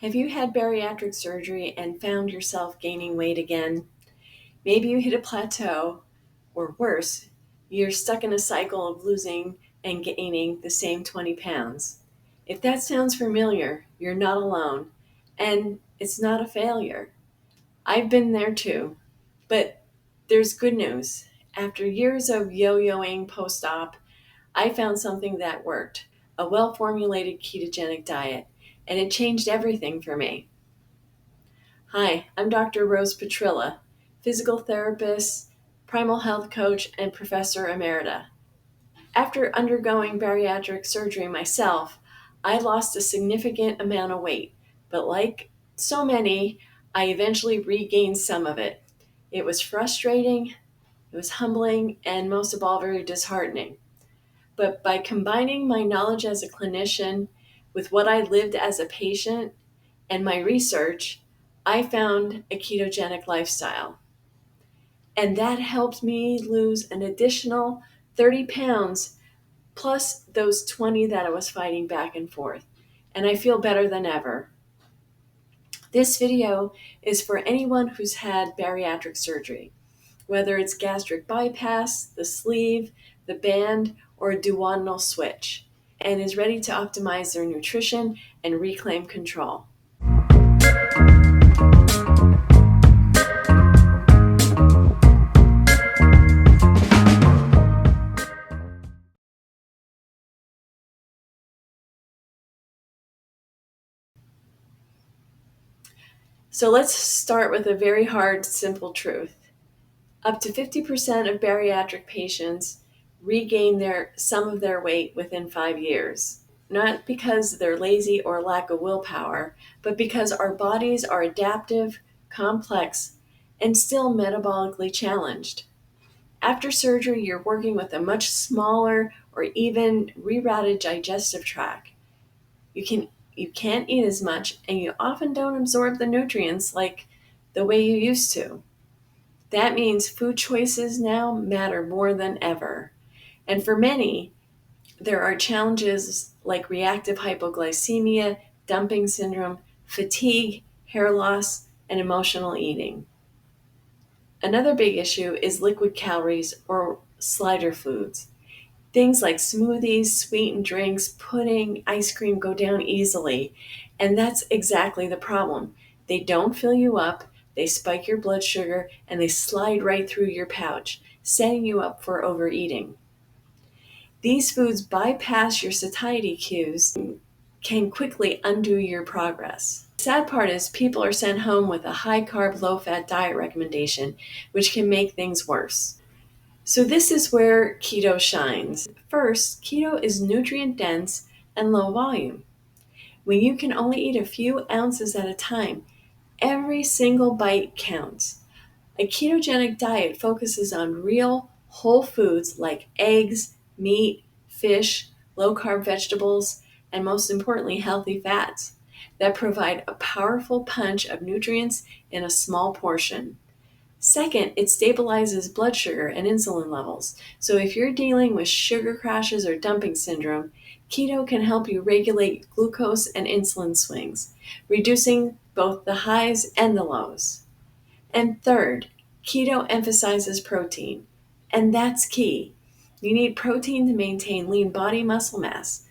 Have you had bariatric surgery and found yourself gaining weight again? Maybe you hit a plateau, or worse, you're stuck in a cycle of losing and gaining the same 20 pounds. If that sounds familiar, you're not alone, and it's not a failure. I've been there too, but there's good news. After years of yo-yoing post-op, I found something that worked, a well-formulated ketogenic diet, and it changed everything for me. Hi, I'm Dr. Rose Petrilla, physical therapist, primal health coach, and professor emerita. After undergoing bariatric surgery myself, I lost a significant amount of weight, but like so many, I eventually regained some of it. It was frustrating, it was humbling, and most of all, very disheartening. But by combining my knowledge as a clinician with what I lived as a patient and my research, I found a ketogenic lifestyle. And that helped me lose an additional 30 pounds plus those 20 that I was fighting back and forth. And I feel better than ever. This video is for anyone who's had bariatric surgery, whether it's gastric bypass, the sleeve, the band, or a duodenal switch, and is ready to optimize their nutrition and reclaim control. So let's start with a very hard, simple truth. Up to 50% of bariatric patients regain some of their weight within 5 years. Not because they're lazy or lack of willpower, but because our bodies are adaptive, complex, and still metabolically challenged. After surgery, you're working with a much smaller or even rerouted digestive tract. You can't eat as much, and you often don't absorb the nutrients like the way you used to. That means food choices now matter more than ever. And for many, there are challenges like reactive hypoglycemia, dumping syndrome, fatigue, hair loss, and emotional eating. Another big issue is liquid calories or slider foods. Things like smoothies, sweetened drinks, pudding, ice cream go down easily. And that's exactly the problem. They don't fill you up, they spike your blood sugar, and they slide right through your pouch, setting you up for overeating. These foods bypass your satiety cues and can quickly undo your progress. The sad part is people are sent home with a high-carb, low-fat diet recommendation, which can make things worse. So this is where keto shines. First, keto is nutrient dense and low volume. When you can only eat a few ounces at a time, every single bite counts. A ketogenic diet focuses on real whole foods like eggs, meat, fish, low-carb vegetables, and most importantly, healthy fats that provide a powerful punch of nutrients in a small portion. Second, it stabilizes blood sugar and insulin levels. So if you're dealing with sugar crashes or dumping syndrome, keto can help you regulate glucose and insulin swings, reducing both the highs and the lows. And third, keto emphasizes protein, and that's key. You need protein to maintain lean body muscle mass,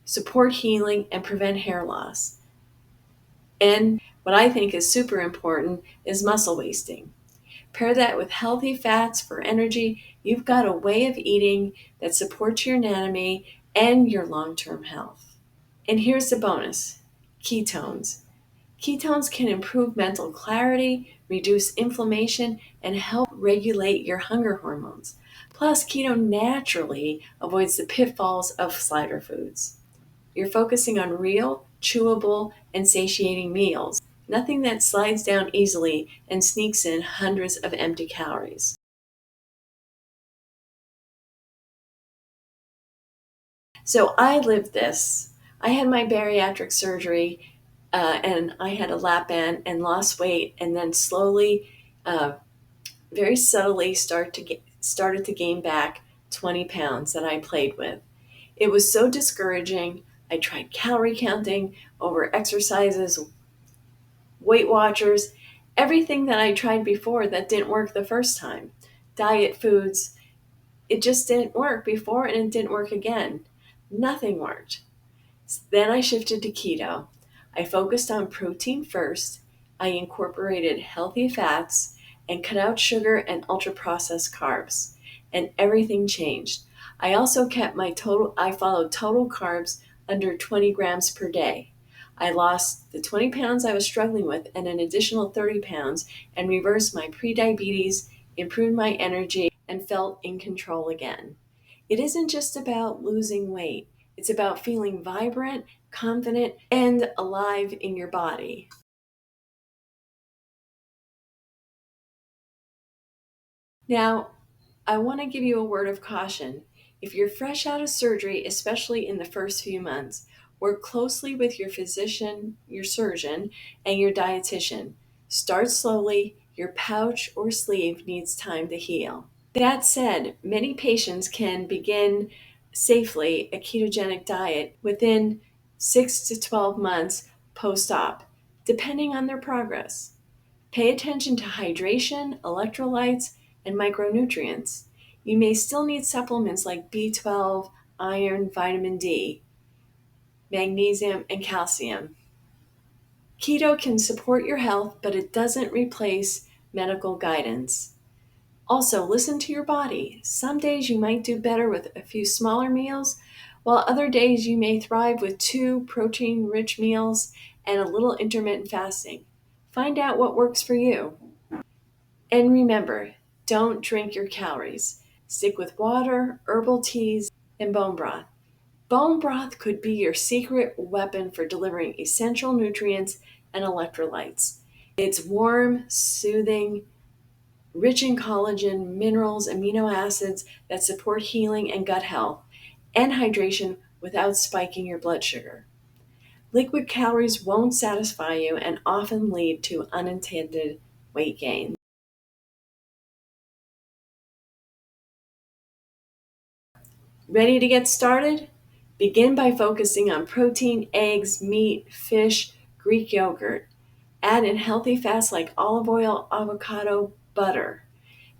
support healing, and prevent hair loss. And what I think is super important is muscle wasting. Pair that with healthy fats for energy, you've got a way of eating that supports your anatomy and your long-term health. And here's the bonus, ketones. Ketones can improve mental clarity, reduce inflammation, and help regulate your hunger hormones. Plus, keto naturally avoids the pitfalls of slider foods. You're focusing on real, chewable, and satiating meals, nothing that slides down easily and sneaks in hundreds of empty calories. So I lived this. I had my bariatric surgery and I had a lap band and lost weight, and then slowly, very subtly started to gain back 20 pounds that I played with. It was so discouraging. I tried calorie counting over exercises, Weight Watchers, everything that I tried before that didn't work the first time. Diet foods, it just didn't work before and it didn't work again. Nothing worked. Then I shifted to keto. I focused on protein first. I incorporated healthy fats and cut out sugar and ultra processed carbs. And everything changed. I followed total carbs under 20 grams per day. I lost the 20 pounds I was struggling with and an additional 30 pounds and reversed my prediabetes, improved my energy, and felt in control again. It isn't just about losing weight. It's about feeling vibrant, confident, and alive in your body. Now, I want to give you a word of caution. If you're fresh out of surgery, especially in the first few months, work closely with your physician, your surgeon, and your dietitian. Start slowly. Your pouch or sleeve needs time to heal. That said, many patients can begin safely a ketogenic diet within 6 to 12 months post op, depending on their progress. Pay attention to hydration, electrolytes, and micronutrients. You may still need supplements like B12, iron, vitamin D, magnesium, and calcium. Keto can support your health, but it doesn't replace medical guidance. Also, listen to your body. Some days you might do better with a few smaller meals, while other days you may thrive with 2 protein-rich meals and a little intermittent fasting. Find out what works for you. And remember, don't drink your calories. Stick with water, herbal teas, and bone broth. Bone broth could be your secret weapon for delivering essential nutrients and electrolytes. It's warm, soothing, rich in collagen, minerals, amino acids that support healing and gut health, and hydration without spiking your blood sugar. Liquid calories won't satisfy you and often lead to unintended weight gain. Ready to get started? Begin by focusing on protein, eggs, meat, fish, Greek yogurt. Add in healthy fats like olive oil, avocado, butter.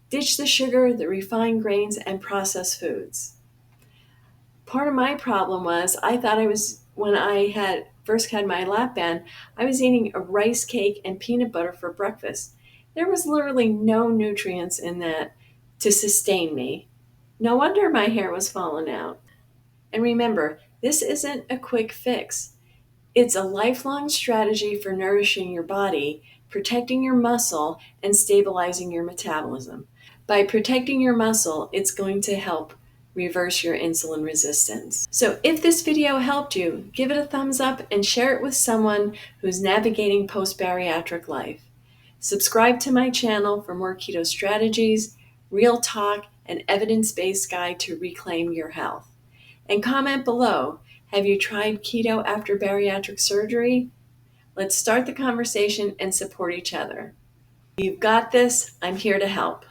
Ditch the sugar, the refined grains, and processed foods. Part of my problem was when I had first had my lap band, I was eating a rice cake and peanut butter for breakfast. There was literally no nutrients in that to sustain me. No wonder my hair was falling out. And remember, this isn't a quick fix. It's a lifelong strategy for nourishing your body, protecting your muscle, and stabilizing your metabolism. By protecting your muscle, it's going to help reverse your insulin resistance. So if this video helped you, give it a thumbs up and share it with someone who's navigating post-bariatric life. Subscribe to my channel for more keto strategies, real talk, and evidence-based guide to reclaim your health. And comment below, have you tried keto after bariatric surgery? Let's start the conversation and support each other. You've got this. I'm here to help.